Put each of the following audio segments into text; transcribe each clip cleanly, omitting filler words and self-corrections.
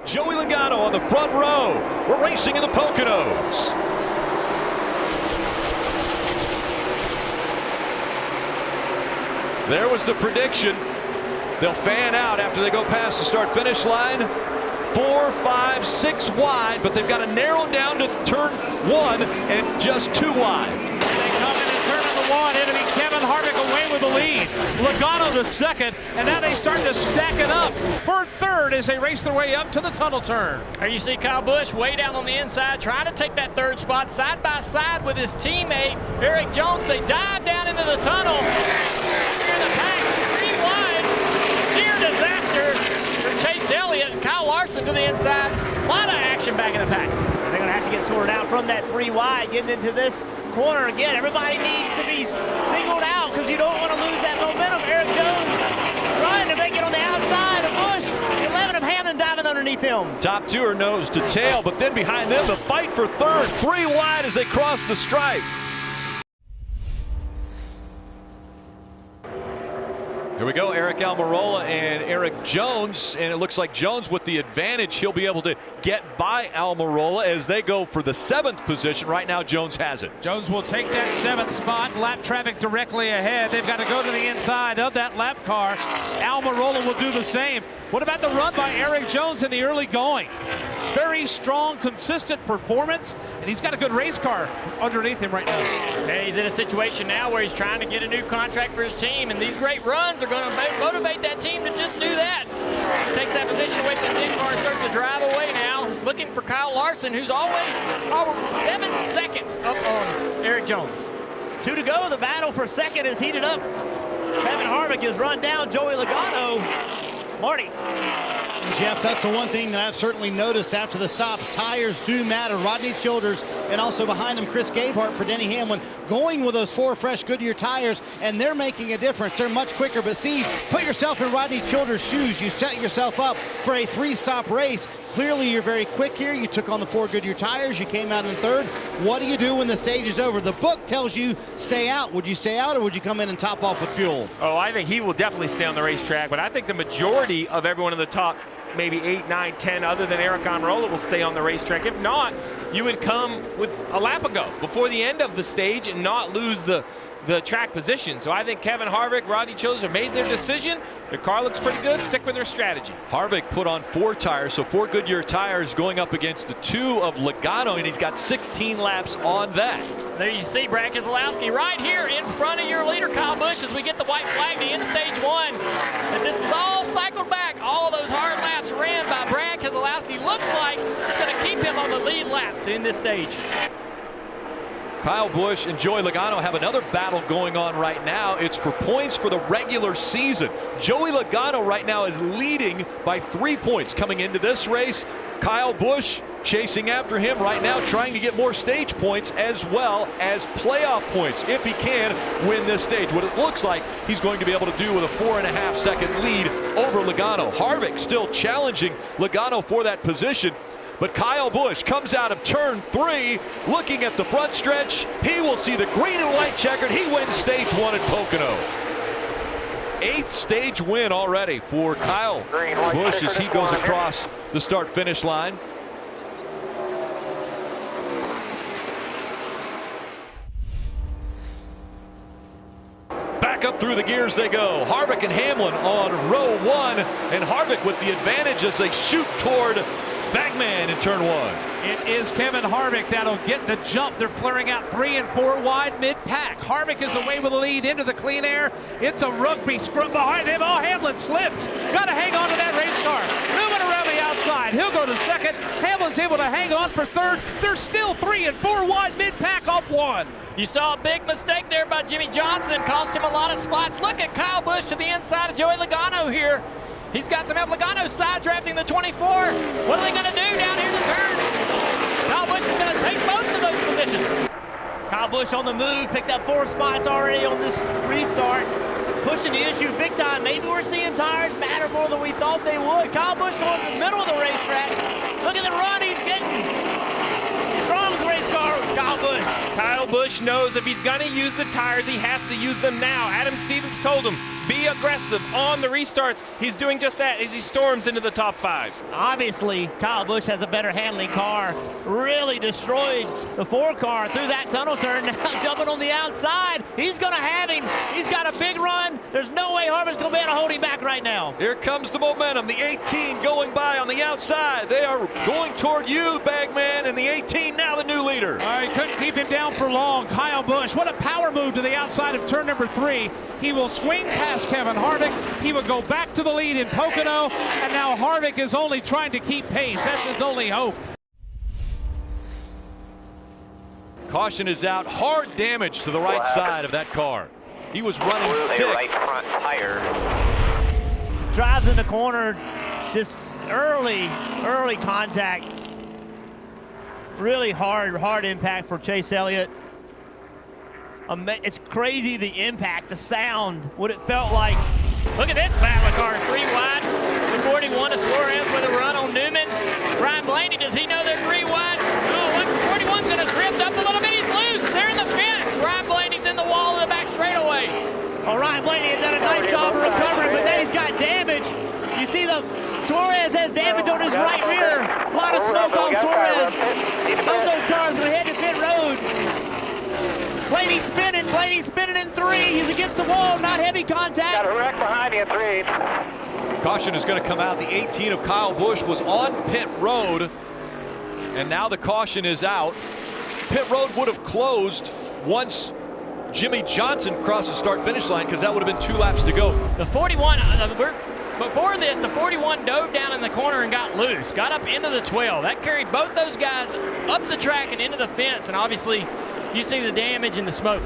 Joey Logano on the front row. We're racing in the Poconos. There was the prediction. They'll fan out after they go past the start-finish line. 4, 5, 6 wide, but they've got to narrow down to turn 1 and just 2 wide. They come in turn number 1. It'll be Kevin Harvick away with the lead. Logano the second, and now they start to stack it up for third as they race their way up to the tunnel turn. Here you see Kyle Busch way down on the inside, trying to take that third spot side by side with his teammate Erik Jones. They dive down into the tunnel. Here in the pack, 3 wide. Near disaster for Chase Elliott and Kyle Larson to the inside. A lot of action back in the pack. They're going to have to get sorted out from that 3 wide, getting into this corner again. Everybody needs to be singled out because you don't want to lose that momentum. Erik Jones trying to make it on the outside of Busch. 11 of Hamlin diving underneath him. Top 2 are nose to tail, but then behind them the fight for third. 3 wide as they cross the stripe. Here we go, Aric Almirola and Erik Jones, and it looks like Jones with the advantage. He'll be able to get by Almirola as they go for the 7th position. Right now, Jones has it. Jones will take that 7th spot. Lap traffic directly ahead. They've got to go to the inside of that lap car. Almirola will do the same. What about the run by Erik Jones in the early going? Very strong, consistent performance, and he's got a good race car underneath him right now. And he's in a situation now where he's trying to get a new contract for his team, and these great runs are going to motivate that team to just do that. Takes that position away from the team car, starts to drive away now, looking for Kyle Larson, who's always 7 seconds up on Erik Jones. 2 to go. The battle for second is heated up. Kevin Harvick is run down. Joey Logano. Marty. Jeff, that's the one thing that I've certainly noticed after the stops. Tires do matter. Rodney Childers and also behind him Chris Gabehart for Denny Hamlin going with those 4 fresh Goodyear tires, and they're making a difference. They're much quicker. But Steve, put yourself in Rodney Childers' shoes. You set yourself up for a 3-stop race. Clearly, you're very quick here. You took on the 4 Goodyear tires. You came out in third. What do you do when the stage is over? The book tells you stay out. Would you stay out, or would you come in and top off with fuel? Oh, I think he will definitely stay on the racetrack, but I think the majority of everyone in the top maybe 8, 9, 10 other than Aric Almirola will stay on the racetrack. If not, you would come with a lap ago before the end of the stage and not lose the track position. So I think Kevin Harvick, Rodney Childers have made their decision. Their car looks pretty good. Stick with their strategy. Harvick put on 4 tires, so 4 Goodyear tires going up against the 2 of Logano, and he's got 16 laps on that. There you see Brad Keselowski right here in front of your leader, Kyle Busch, as we get the white flag to end stage 1. As this is all cycled back, all of those hard laps ran by Brad Keselowski. Looks like it's going to keep him on the lead lap to end this stage. Kyle Busch and Joey Logano have another battle going on right now. It's for points for the regular season. Joey Logano right now is leading by 3 points coming into this race. Kyle Busch chasing after him right now, trying to get more stage points as well as playoff points if he can win this stage. What it looks like he's going to be able to do with a 4.5-second lead over Logano. Harvick still challenging Logano for that position. But Kyle Busch comes out of turn 3, looking at the front stretch. He will see the green and white checkered. He wins stage 1 at Pocono. 8th stage win already for Kyle Busch as he goes across the start-finish line. Back up through the gears they go. Harvick and Hamlin on row 1, and Harvick with the advantage as they shoot toward Bagman in turn 1. It is Kevin Harvick that'll get the jump. They're flaring out 3 and 4 wide mid-pack. Harvick is away with the lead into the clean air. It's a rugby scrum behind him. Oh, Hamlin slips. Got to hang on to that race car. Moving around the outside. He'll go to second. Hamlin's able to hang on for third. They're still 3 and 4 wide mid-pack off 1. You saw a big mistake there by Jimmy Johnson. Cost him a lot of spots. Look at Kyle Busch to the inside of Joey Logano here. He's got some help. Logano side drafting the 24. What are they going to do down here in the turn? Kyle Busch is going to take both of those positions. Kyle Busch on the move, picked up 4 spots already on this restart. Pushing the issue big time. Maybe we're seeing tires matter more than we thought they would. Kyle Busch going to the middle of the racetrack. Look at the run he's getting. Strong race car, Kyle Busch. Kyle Busch knows if he's going to use the tires, he has to use them now. Adam Stevens told him, be aggressive on the restarts. He's doing just that as he storms into the top 5. Obviously, Kyle Busch has a better handling car. Really destroyed the 4 car through that tunnel turn. Now jumping on the outside. He's going to have him. He's got a big run. There's no way Harvick's going to be able to hold him back right now. Here comes the momentum. The 18 going by on the outside. They are going toward you, Bagman, and the 18 now the new leader. All right, couldn't keep him down for long. Kyle Busch, what a power move to the outside of turn number 3. He will swing past Kevin Harvick. He will go back to the lead in Pocono, and now Harvick is only trying to keep pace. That's his only hope. Caution is out. Hard damage to the right side of that car. He was running 6th. Right front tire. Drives in the corner, just early contact. Really hard impact for Chase Elliott. It's crazy the impact, the sound, what it felt like. Look at this battle of cars, 3 wide. The 41 to Suarez with a run on Newman. Ryan Blaney, does he know they're 3 wide? Oh, 41's gonna drift up a little bit, he's loose. They're in the fence. Ryan Blaney's in the wall of the back straightaway. Oh, Ryan Blaney has done a nice job of recovering, but then he's got damage. You see Suarez has damage on his right rear. A lot of smoke on Suarez. Both those cars gonna head to pit road. Blaney's spinning in 3. He's against the wall, not heavy contact. Got a wreck behind you in 3. Caution is going to come out. The 18 of Kyle Busch was on pit road, and now the caution is out. Pit road would have closed once Jimmy Johnson crossed the start-finish line, because that would have been 2 laps to go. The 41, before this, the 41 dove down in the corner and got loose, got up into the 12. That carried both those guys up the track and into the fence, and obviously you see the damage and the smoke.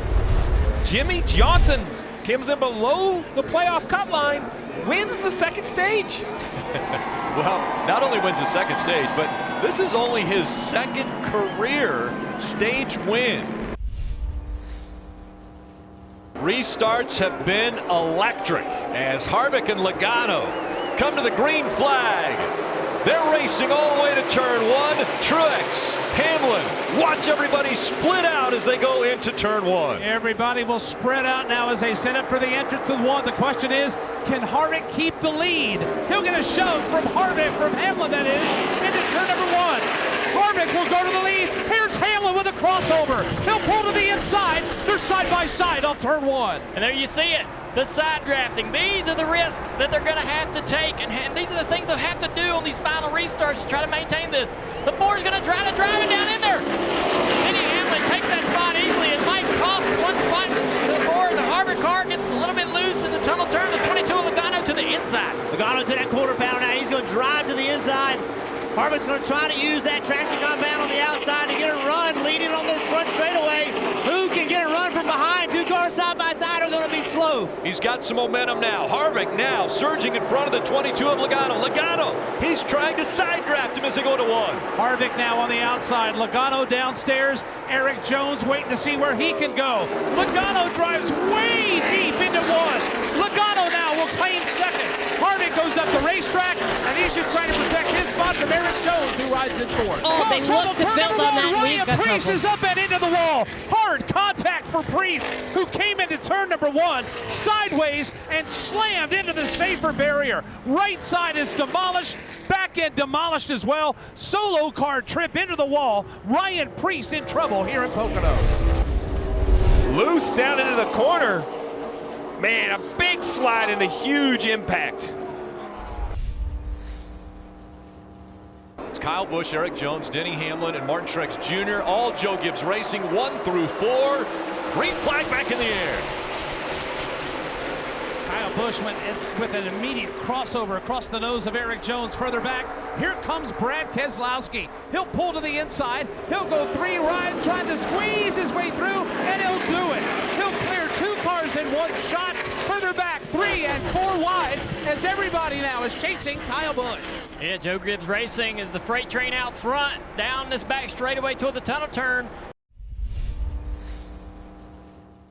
Jimmy Johnson comes in below the playoff cut line, wins the 2nd stage. Well, not only wins the 2nd stage, but this is only his 2nd career stage win. Restarts have been electric as Harvick and Logano come to the green flag. They're racing all the way to turn 1. Truex, Hamlin, watch everybody split out as they go into turn 1. Everybody will spread out now as they set up for the entrance of 1. The question is, can Harvick keep the lead? He'll get a shove from Hamlin, that is, into turn number 1. Harvick will go to the lead. Here's Hamlin with a crossover. He'll pull to the inside. They're side by side on turn 1. And there you see it. The side drafting. These are the risks that they're going to have to take, and these are the things they'll have to do on these final restarts to try to maintain this. The 4 is going to try to drive it down in there. Denny Hamlin takes that spot easily. It might cost 1 spot to the 4. The Harvick car gets a little bit loose in the tunnel turn. The 22 Logano to the inside. Logano to that quarter pounder now. He's going to drive to the inside. Harvick's going to try to use that traction compound on the outside to get a run leading on this front straightaway. Who can get a run from behind? 2 cars side by side are going to be slow. He's got some momentum now. Harvick now surging in front of the 22 of Logano. Logano, he's trying to side draft him as they go to 1. Harvick now on the outside. Logano downstairs. Eric Jones waiting to see where he can go. Logano drives way deep into 1. Logano now will claim 2nd. Harvick goes up the racetrack, and he's just trying to protect his spot from Eric Jones, who rides in 4th. Oh, they look to build on that. Ryan Preece is up and into the wall. Hard contact for Preece, who came into turn number 1 sideways and slammed into the safer barrier. Right side is demolished, back end demolished as well. Solo car trip into the wall. Ryan Preece in trouble here in Pocono. Loose down into the corner. Man, a big slide and a huge impact. It's Kyle Busch, Eric Jones, Denny Hamlin, and Martin Truex Jr. All Joe Gibbs Racing, 1 through 4. Green flag back in the air. Kyle Busch went in with an immediate crossover across the nose of Eric Jones. Further back, here comes Brad Keselowski. He'll pull to the inside. He'll go 3 wide, trying to squeeze his way through, and he'll do it. He'll clear 2 cars in 1 shot. Further back, 3 and 4 wide, as everybody now is chasing Kyle Busch. Yeah, Joe Gibbs Racing is the freight train out front, down this back straightaway toward the tunnel turn.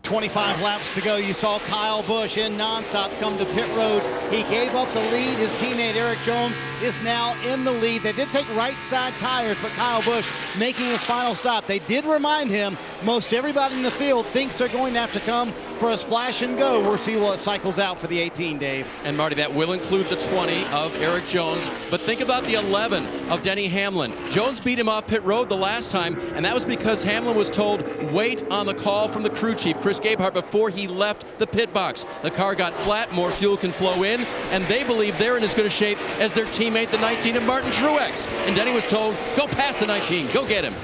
25 laps to go. You saw Kyle Busch in nonstop come to pit road. He gave up the lead. His teammate Eric Jones is now in the lead. They did take right side tires, but Kyle Busch making his final stop. They did remind him most everybody in the field thinks they're going to have to come for a splash and go. We'll see what cycles out for the 18, Dave. And Marty, that will include the 20 of Eric Jones. But think about the 11 of Denny Hamlin. Jones beat him off pit road the last time, and that was because Hamlin was told, wait on the call from the crew chief, Chris Gabehart, before he left the pit box. The car got flat, more fuel can flow in, and they believe they're in as good a shape as their teammate, the 19 of Martin Truex. And Denny was told, go past the 19, go get him.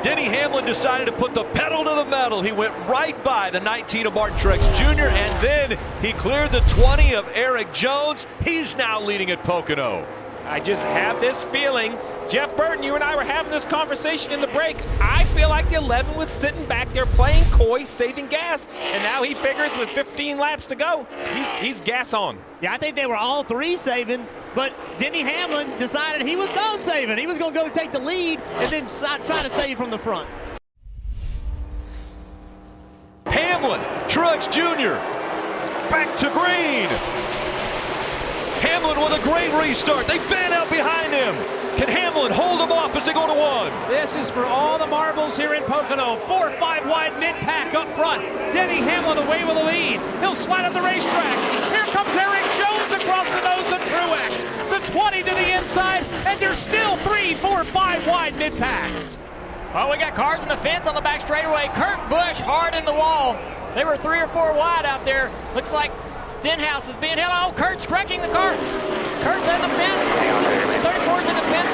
Denny Hamlin decided to put the pedal to the metal. He went right by the 19 of Martin Truex Jr., and then he cleared the 20 of Eric Jones. He's now leading at Pocono. I just have this feeling. Jeff Burton, you and I were having this conversation in the break. I feel like the 11 was sitting back there playing coy, saving gas, and now he figures with 15 laps to go, he's gas on. Yeah, I think they were all three saving, but Denny Hamlin decided he was done saving. He was going to go take the lead and then try to save from the front. Hamlin, Truex Jr., back to green. Hamlin with a great restart. They fan out behind him. Can Hamlin hold them off as they go to one? This is for all the marbles here in Pocono. 4-5 wide mid-pack up front. Denny Hamlin away with the lead. He'll slide up the racetrack. Here comes Eric Jones across the nose of Truex. The 20 to the inside, and there's still 3, 4, 5 wide mid-pack. Oh, we got cars in the fence on the back straightaway. Kurt Busch hard in the wall. They were 3 or 4 wide out there. Looks like Stenhouse is being held. Oh, Kurt's wrecking the car. Kurt's in the fence. 34's in the fence.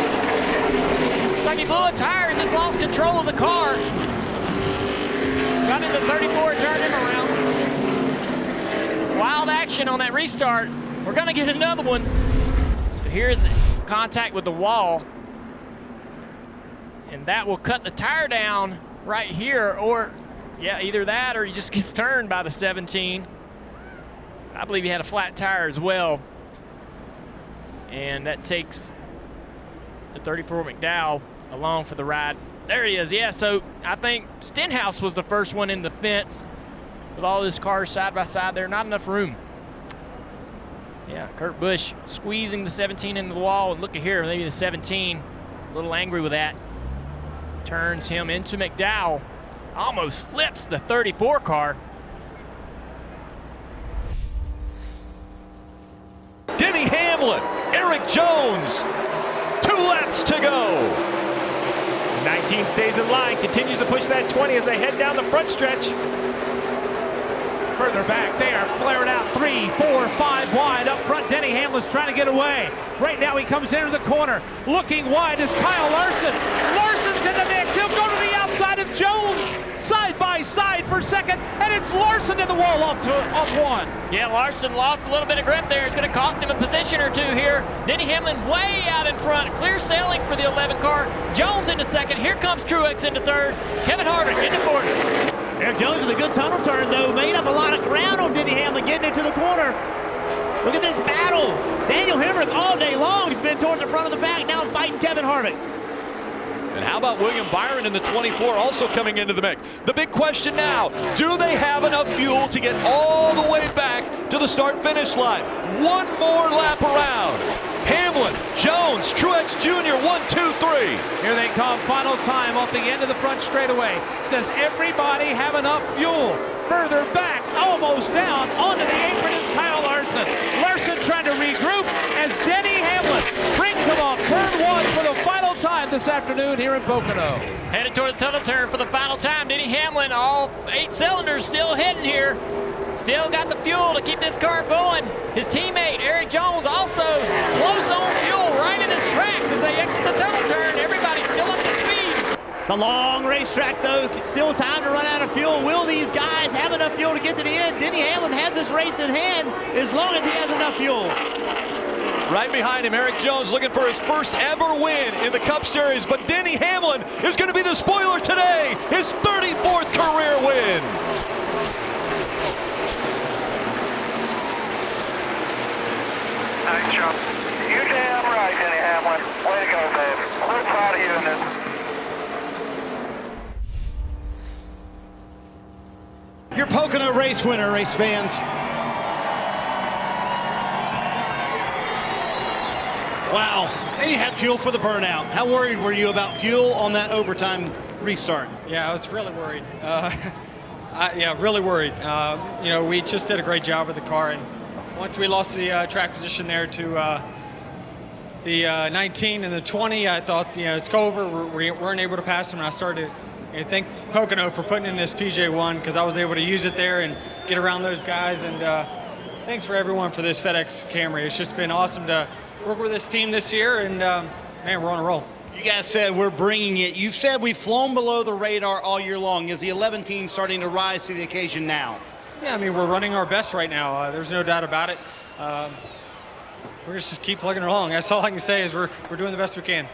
Looks like he blew a tire and just lost control of the car. Got into 34 and turned him around. Wild action on that restart. We're going to get another one. So here's contact with the wall. And that will cut the tire down right here. Or, yeah, either that or he just gets turned by the 17. I believe he had a flat tire as well. And that takes the 34 McDowell along for the ride. There he is, yeah, so I think Stenhouse was the first one in the fence with all his cars side by side there. Not enough room. Yeah, Kurt Busch squeezing the 17 into the wall. And look at here, maybe the 17, a little angry with that. Turns him into McDowell. Almost flips the 34 car. Denny Hamlin, Eric Jones, 2 laps to go. 19 stays in line, continues to push that 20 as they head down the front stretch. Further back, they are flaring out 3, 4, 5 wide. Up front, Denny Hamlin's trying to get away. Right now he comes into the corner. Looking wide is Kyle Larson. Larson's in the mix. He'll go to the outside of Jones. Side by side for second, and it's Larson in the wall off one. Yeah, Larson lost a little bit of grip there. It's going to cost him a position or two here. Denny Hamlin way out in front. Clear sailing for the 11 car. Jones into second. Here comes Truex into third. Kevin Harvick into fourth. Eric Jones with a good tunnel turn, though. Made up a lot of ground on Denny Hamlin getting into the corner. Look at this battle. Daniel Hemrick all day long has been towards the front of the pack, now fighting Kevin Harvick. And how about William Byron in the 24 also coming into the mix? The big question now, do they have enough fuel to get all the way back to the start-finish line? One more lap around. Hamlin, Jones, Truex Jr., 1, 2, 3. Here they come, final time off the end of the front straightaway. Does everybody have enough fuel? Further back, almost down, onto the apron is Kyle Larson. Larson trying to regroup as Denny Hamlin brings him off turn 1 for the final time this afternoon here in Pocono. Headed toward the tunnel turn for the final time. Denny Hamlin, all 8 cylinders still hitting here. Still got the fuel to keep this car going. His teammate, Eric Jones, also close on fuel right in his tracks as they exit the tunnel turn. Everybody's still up to speed. It's a long racetrack, though. Still time to run out of fuel. Will these guys have enough fuel to get to the end? Denny Hamlin has this race in hand as long as he has enough fuel. Right behind him, Eric Jones looking for his first ever win in the Cup Series. But Denny Hamlin is going to be the spoiler today. His 34th career win. Nice job. You damn right, Denny Hamlin. Way to go, babe. We're proud of you in this. Your Pocono race winner, race fans. Wow, and you had fuel for the burnout. How worried were you about fuel on that overtime restart? Yeah, I was really worried. Really worried. You know, we just did a great job with the car, and once we lost the track position there to the 19 and the 20, I thought, you know, it's over. We weren't able to pass them, and I started to thank Pocono for putting in this PJ1 because I was able to use it there and get around those guys. And thanks for everyone for this FedEx Camry. It's just been awesome to work with this team this year, and man, we're on a roll. You guys said we're bringing it. You've said we've flown below the radar all year long. Is the 11 team starting to rise to the occasion now? Yeah, I mean, we're running our best right now. There's no doubt about it. We're just keep plugging along. That's all I can say is we're doing the best we can.